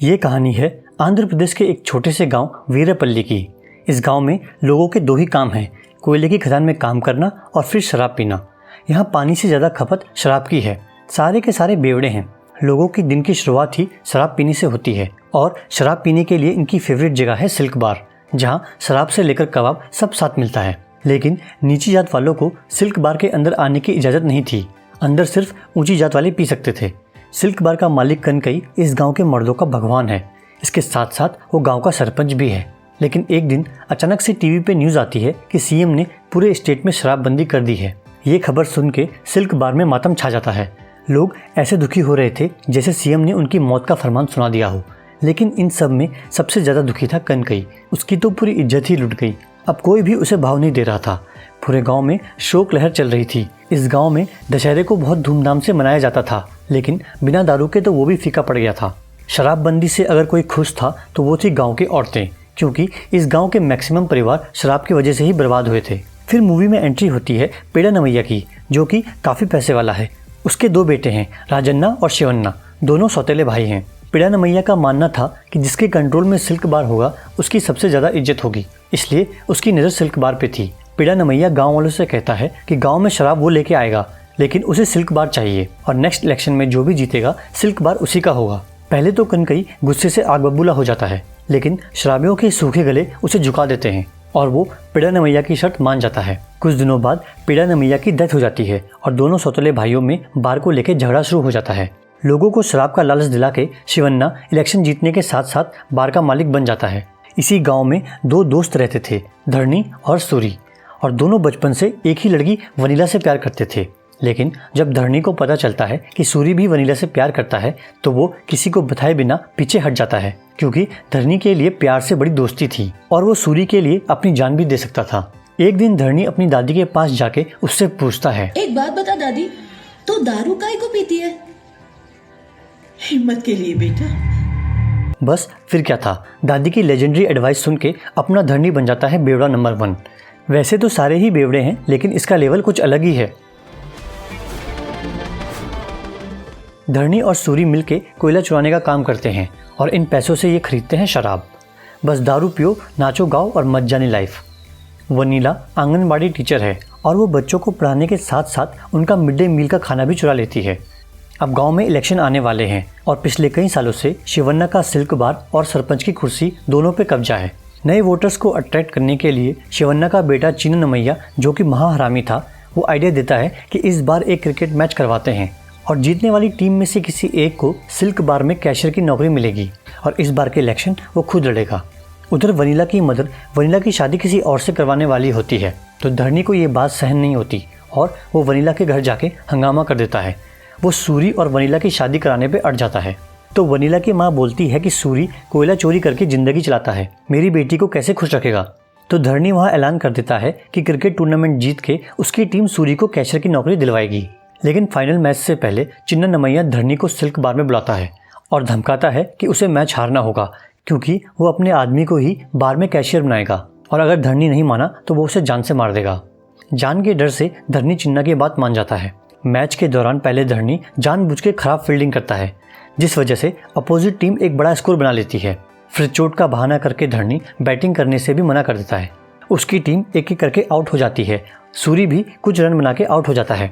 ये कहानी है आंध्र प्रदेश के एक छोटे से गांव वीरपल्ली की। इस गांव में लोगों के दो ही काम हैं, कोयले की खदान में काम करना और फिर शराब पीना। यहाँ पानी से ज़्यादा खपत शराब की है। सारे के सारे बेवड़े हैं। लोगों की दिन की शुरुआत ही शराब पीने से होती है और शराब पीने के लिए इनकी फेवरेट जगह है सिल्क बार, जहाँ शराब से लेकर कबाब सब साथ मिलता है। लेकिन नीची जात वालों को सिल्क बार के अंदर आने की इजाज़त नहीं थी। अंदर सिर्फ ऊंची जात वाले पी सकते थे। सिल्क बार का मालिक कनकई इस गांव के मर्दों का भगवान है। इसके साथ साथ वो गांव का सरपंच भी है। लेकिन एक दिन अचानक से टीवी पे न्यूज़ आती है कि सीएम ने पूरे स्टेट में शराबबंदी कर दी है। ये खबर सुन के सिल्क बार में मातम छा जाता है। लोग ऐसे दुखी हो रहे थे जैसे सीएम ने उनकी मौत का फरमान सुना दिया हो। लेकिन इन सब में सबसे ज़्यादा दुखी था कनकई। उसकी तो पूरी इज्जत ही लुट गई। अब कोई भी उसे भाव नहीं दे रहा था। पूरे गांव में शोक लहर चल रही थी। इस गांव में दशहरे को बहुत धूमधाम से मनाया जाता था, लेकिन बिना दारू के तो वो भी फीका पड़ गया था। शराबबंदी से अगर कोई खुश था तो वो थी गांव की औरतें, क्योंकि इस गांव के मैक्सिमम परिवार शराब की वजह से ही बर्बाद हुए थे। फिर मूवी में एंट्री होती है पेड़ा नमैया की, जो कि काफ़ी पैसे वाला है। उसके दो बेटे हैं, राजन्ना और शिवन्ना, दोनों सौतेले भाई हैं। पेड़ा नमैया का मानना था कि जिसके कंट्रोल में सिल्क बार होगा उसकी सबसे ज़्यादा इज्जत होगी, इसलिए उसकी नज़र सिल्क बार पे थी। पेड़ा नमैया गांव वालों से कहता है कि गांव में शराब वो लेके आएगा, लेकिन उसे सिल्क बार चाहिए और नेक्स्ट इलेक्शन में जो भी जीतेगा सिल्क बार उसी का होगा। पहले तो कनकई गुस्से से आग बबूला हो जाता है, लेकिन शराबियों के सूखे गले उसे झुका देते हैं और वो पेड़ा नमैया की शर्त मान जाता है। कुछ दिनों बाद पेड़ा नमैया की डेथ हो जाती है और दोनों सौतेले भाइयों में बार को लेकर झगड़ा शुरू हो जाता है। लोगों को शराब का लालच दिला के शिवन्ना इलेक्शन जीतने के साथ साथ बार का मालिक बन जाता है। इसी गांव में दो दोस्त रहते थे, धरनी और सूरी, और दोनों बचपन से एक ही लड़की वनीला से प्यार करते थे। लेकिन जब धरनी को पता चलता है कि सूरी भी वनीला से प्यार करता है तो वो किसी को बताए बिना पीछे हट जाता है, क्योंकि धरनी के लिए प्यार से बड़ी दोस्ती थी और वो सूरी के लिए अपनी जान भी दे सकता था। एक दिन धरनी अपनी दादी के पास जाके उससे पूछता है, एक बात बता दादी, तो दारू काहे को पीती है? हिम्मत के लिए बेटा। बस फिर क्या था, दादी की लेजेंडरी एडवाइस सुन के अपना धरनी बन जाता है बेवड़ा नंबर 1। वैसे तो सारे ही बेवड़े हैं, लेकिन इसका लेवल कुछ अलग ही है। धरनी और सूरी मिलके कोयला चुराने का काम करते हैं और इन पैसों से ये खरीदते हैं शराब। बस दारू पियो, नाचो गाओ और मत जानी लाइफ। वनीला आंगनबाड़ी टीचर है और वो बच्चों को पढ़ाने के साथ साथ उनका मिड डे मील का खाना भी चुरा लेती है। अब गांव में इलेक्शन आने वाले हैं और पिछले कई सालों से शिवन्ना का सिल्क बार और सरपंच की कुर्सी दोनों पे कब्जा है। नए वोटर्स को अट्रैक्ट करने के लिए शिवन्ना का बेटा चिन्न नमैया, जो कि महाहरामी था, वो आइडिया देता है कि इस बार एक क्रिकेट मैच करवाते हैं और जीतने वाली टीम में से किसी एक को सिल्क बार में कैशियर की नौकरी मिलेगी और इस बार के इलेक्शन वो खुद लड़ेगा। उधर वनीला की मदर वनीला की शादी किसी और से करवाने वाली होती है, तो धरनी को ये बात सहन नहीं होती और वो वनीला के घर जाके हंगामा कर देता है। वो सूरी और वनीला की शादी कराने पे अड़ जाता है। तो वनीला की माँ बोलती है कि सूरी कोयला चोरी करके ज़िंदगी चलाता है, मेरी बेटी को कैसे खुश रखेगा। तो धरनी वहाँ ऐलान कर देता है कि क्रिकेट टूर्नामेंट जीत के उसकी टीम सूरी को कैशियर की नौकरी दिलवाएगी। लेकिन फाइनल मैच से पहले चिन्ना नमैया धरनी को सिल्क बार में बुलाता है और धमकाता है कि उसे मैच हारना होगा, क्योंकि वो अपने आदमी को ही बार में कैशियर बनाएगा और अगर धरनी नहीं माना तो वो उसे जान से मार देगा। जान के डर से धरनी चिन्ना की बात मान जाता है। मैच के दौरान पहले धरनी जानबूझ के खराब फील्डिंग करता है, जिस वजह से अपोजिट टीम एक बड़ा स्कोर बना लेती है। फिर चोट का बहाना करके धरनी बैटिंग करने से भी मना कर देता है। उसकी टीम एक एक करके आउट हो जाती है। सूरी भी कुछ रन बना के आउट हो जाता है।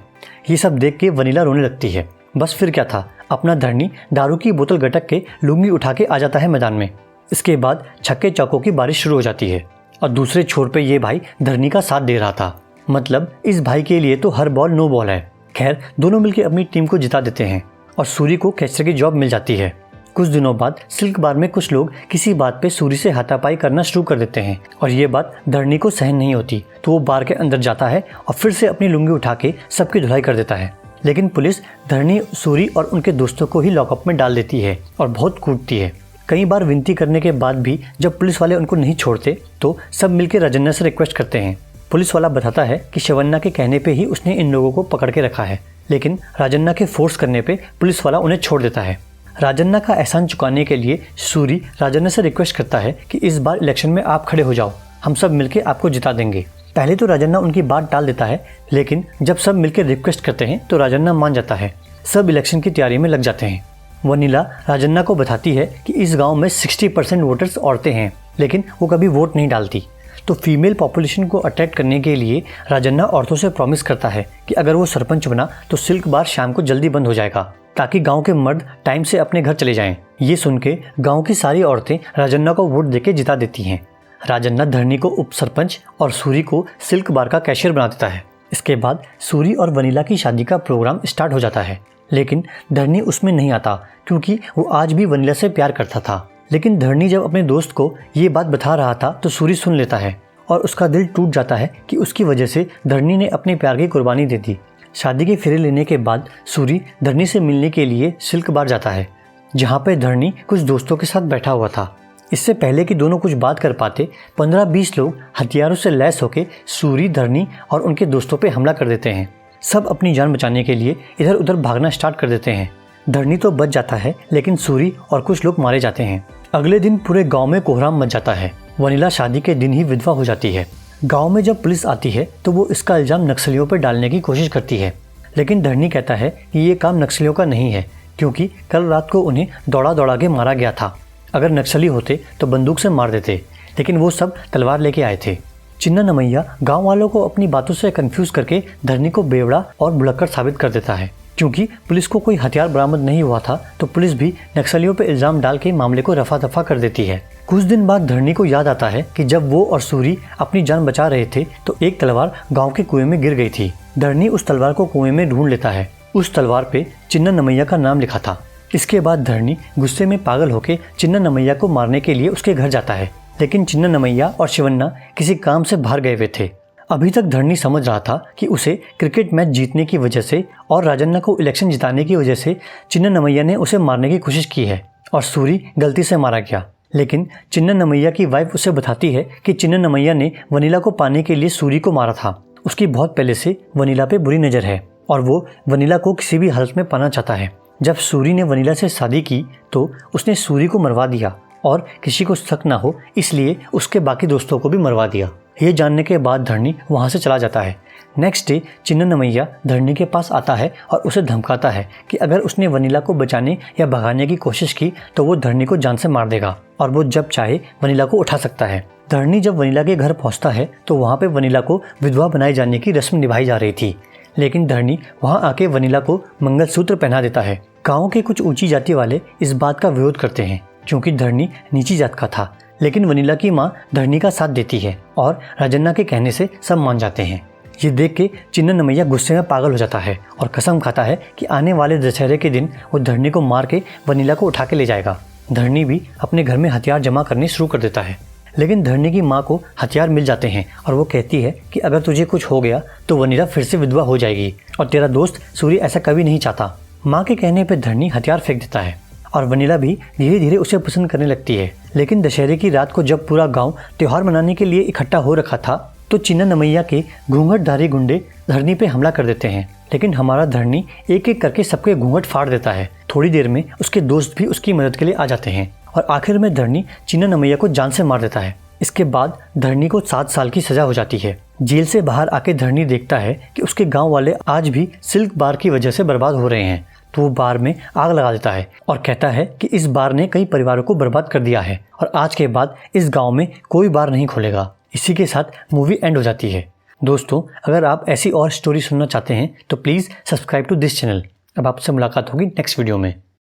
ये सब देख के वनीला रोने लगती है। बस फिर क्या था, अपना धरनी दारू की बोतल गटक के लुंगी उठा के आ जाता है मैदान में। इसके बाद छक्के चौकों की बारिश शुरू हो जाती है और दूसरे छोर पे ये भाई धरनी का साथ दे रहा था। मतलब इस भाई के लिए तो हर बॉल नो बॉल है। खैर, दोनों मिलकर अपनी टीम को जिता देते हैं और सूरी को कैशियर की जॉब मिल जाती है। कुछ दिनों बाद सिल्क बार में कुछ लोग किसी बात पे सूरी से हाथापाई करना शुरू कर देते हैं और ये बात धरनी को सहन नहीं होती, तो वो बार के अंदर जाता है और फिर से अपनी लुंगी उठा के सबकी धुलाई कर देता है। लेकिन पुलिस धरनी, सूरी और उनके दोस्तों को ही लॉकअप में डाल देती है और बहुत कूटती है। कई बार विनती करने के बाद भी जब पुलिस वाले उनको नहीं छोड़ते तो सब मिलकर राजन्ना से रिक्वेस्ट करते हैं। पुलिस वाला बताता है कि शिवन्ना के कहने पे ही उसने इन लोगों को पकड़ के रखा है, लेकिन राजन्ना के फोर्स करने पे पुलिस वाला उन्हें छोड़ देता है। राजन्ना का एहसान चुकाने के लिए सूरी राजन्ना से रिक्वेस्ट करता है कि इस बार इलेक्शन में आप खड़े हो जाओ, हम सब मिलकर आपको जिता देंगे। पहले तो राजन्ना उनकी बात टाल देता है, लेकिन जब सब मिलकर रिक्वेस्ट करते हैं तो राजन्ना मान जाता है। सब इलेक्शन की तैयारी में लग जाते हैं। वनीला राजन्ना को बताती है कि इस गांव में 60% वोटर्स औरतें हैं, लेकिन वो कभी वोट नहीं डालती। तो फीमेल पॉपुलेशन को अट्रैक्ट करने के लिए राजन्ना औरतों से प्रॉमिस करता है कि अगर वो सरपंच बना तो सिल्क बार शाम को जल्दी बंद हो जाएगा, ताकि गांव के मर्द टाइम से अपने घर चले जाएं। ये सुन के गाँव की सारी औरतें राजन्ना को वोट देके जिता देती हैं। राजन्ना धरनी को उप सरपंच और सूरी को सिल्क बार का कैशियर बना देता है। इसके बाद सूरी और वनीला की शादी का प्रोग्राम स्टार्ट हो जाता है, लेकिन धरनी उसमें नहीं आता क्योंकि वो आज भी वनीला से प्यार करता था। लेकिन धरनी जब अपने दोस्त को ये बात बता रहा था तो सूरी सुन लेता है और उसका दिल टूट जाता है कि उसकी वजह से धरनी ने अपने प्यार की कुर्बानी दे दी। शादी के फेरे लेने के बाद सूरी धरनी से मिलने के लिए सिल्क बार जाता है, जहाँ पे धरनी कुछ दोस्तों के साथ बैठा हुआ था। इससे पहले कि दोनों कुछ बात कर पाते, 15-20 लोग हथियारों से लैस होकर सूरी, धरनी और उनके दोस्तों पे हमला कर देते हैं। सब अपनी जान बचाने के लिए इधर उधर भागना स्टार्ट कर देते हैं। धरनी तो बच जाता है, लेकिन सूरी और कुछ लोग मारे जाते हैं। अगले दिन पूरे गांव में कोहराम मच जाता है। वनीला शादी के दिन ही विधवा हो जाती है। गांव में जब पुलिस आती है तो वो इसका इल्जाम नक्सलियों पर डालने की कोशिश करती है, लेकिन धरनी कहता है कि ये काम नक्सलियों का नहीं है, क्योंकि कल रात को उन्हें दौड़ा दौड़ा के मारा गया था। अगर नक्सली होते तो बंदूक से मार देते, लेकिन वो सब तलवार लेके आए थे। चिन्ना नमैया गांव वालों को अपनी बातों से कंफ्यूज करके धरनी को बेवड़ा और भुलक्कड़ साबित कर देता है। क्योंकि पुलिस को कोई हथियार बरामद नहीं हुआ था, तो पुलिस भी नक्सलियों पर इल्जाम डाल के मामले को रफा दफा कर देती है। कुछ दिन बाद धरनी को याद आता है कि जब वो और सूरी अपनी जान बचा रहे थे तो एक तलवार गांव के कुएं में गिर गई थी। धरनी उस तलवार को कुएं में ढूंढ लेता है। उस तलवार पे चिन्ना नमैया का नाम लिखा था। इसके बाद धरनी गुस्से में पागल होकर चिन्ना नमैया को मारने के लिए उसके घर जाता है, लेकिन चिन्ना नमैया और शिवन्ना किसी काम से बाहर गए हुए थे। अभी तक धरनी समझ रहा था कि उसे क्रिकेट मैच जीतने की वजह से और राजन्ना को इलेक्शन जिताने की वजह से चिन्ना नमैया ने उसे मारने की कोशिश की है और सूरी गलती से मारा गया। लेकिन चिन्ना नमैया की वाइफ उसे बताती है कि चिन्ना नमैया ने वनीला को पाने के लिए सूरी को मारा था। उसकी बहुत पहले से वनीला पे बुरी नज़र है और वो वनीला को किसी भी हालत में पाना चाहता है। जब सूरी ने वनीला से शादी की तो उसने सूरी को मरवा दिया और किसी को शक ना हो इसलिए उसके बाकी दोस्तों को भी मरवा दिया। ये जानने के बाद धरनी वहाँ से चला जाता है। नेक्स्ट डे चिन्ना नमैया धरनी के पास आता है और उसे धमकाता है कि अगर उसने वनीला को बचाने या भगाने की कोशिश की तो वो धरनी को जान से मार देगा और वो जब चाहे वनीला को उठा सकता है। धरनी जब वनीला के घर पहुँचता है तो वहाँ पे वनीला को विधवा बनाए जाने की रस्म निभाई जा रही थी, लेकिन धरनी वहाँ आके वनीला को मंगलसूत्र पहना देता है। गाँव के कुछ ऊंची जाति वाले इस बात का विरोध करते हैं क्योंकि धरनी नीची जात का था, लेकिन वनीला की माँ धरनी का साथ देती है और राजन्ना के कहने से सब मान जाते हैं। ये देख के चिन्ना नमैया गुस्से में पागल हो जाता है और कसम खाता है कि आने वाले दशहरे के दिन वो धरनी को मार के वनीला को उठा के ले जाएगा। धरनी भी अपने घर में हथियार जमा करने शुरू कर देता है, लेकिन धरनी की माँ को हथियार मिल जाते हैं और वो कहती है कि अगर तुझे कुछ हो गया तो वनीला फिर से विधवा हो जाएगी और तेरा दोस्त सूरी ऐसा कभी नहीं चाहता। माँ के कहने पर धरनी हथियार फेंक देता है और वनीला भी धीरे धीरे उसे पसंद करने लगती है। लेकिन दशहरे की रात को जब पूरा गांव त्योहार मनाने के लिए इकट्ठा हो रखा था तो चिन्ना नमैया के घूंघटधारी गुंडे धरनी पे हमला कर देते हैं, लेकिन हमारा धरनी एक एक करके सबके घूंघट फाड़ देता है। थोड़ी देर में उसके दोस्त भी उसकी मदद के लिए आ जाते हैं और आखिर में धरनी चिन्ना नमैया को जान से मार देता है। इसके बाद धरनी को 7 साल की सजा हो जाती है। जेल से बाहर आके धरनी देखता है कि उसके गाँव वाले आज भी सिल्क बार की वजह से बर्बाद हो रहे हैं, तो वो बार में आग लगा देता है और कहता है कि इस बार ने कई परिवारों को बर्बाद कर दिया है और आज के बाद इस गांव में कोई बार नहीं खोलेगा। इसी के साथ मूवी एंड हो जाती है। दोस्तों, अगर आप ऐसी और स्टोरी सुनना चाहते हैं तो please subscribe to this channel. अब आपसे मुलाकात होगी नेक्स्ट वीडियो में।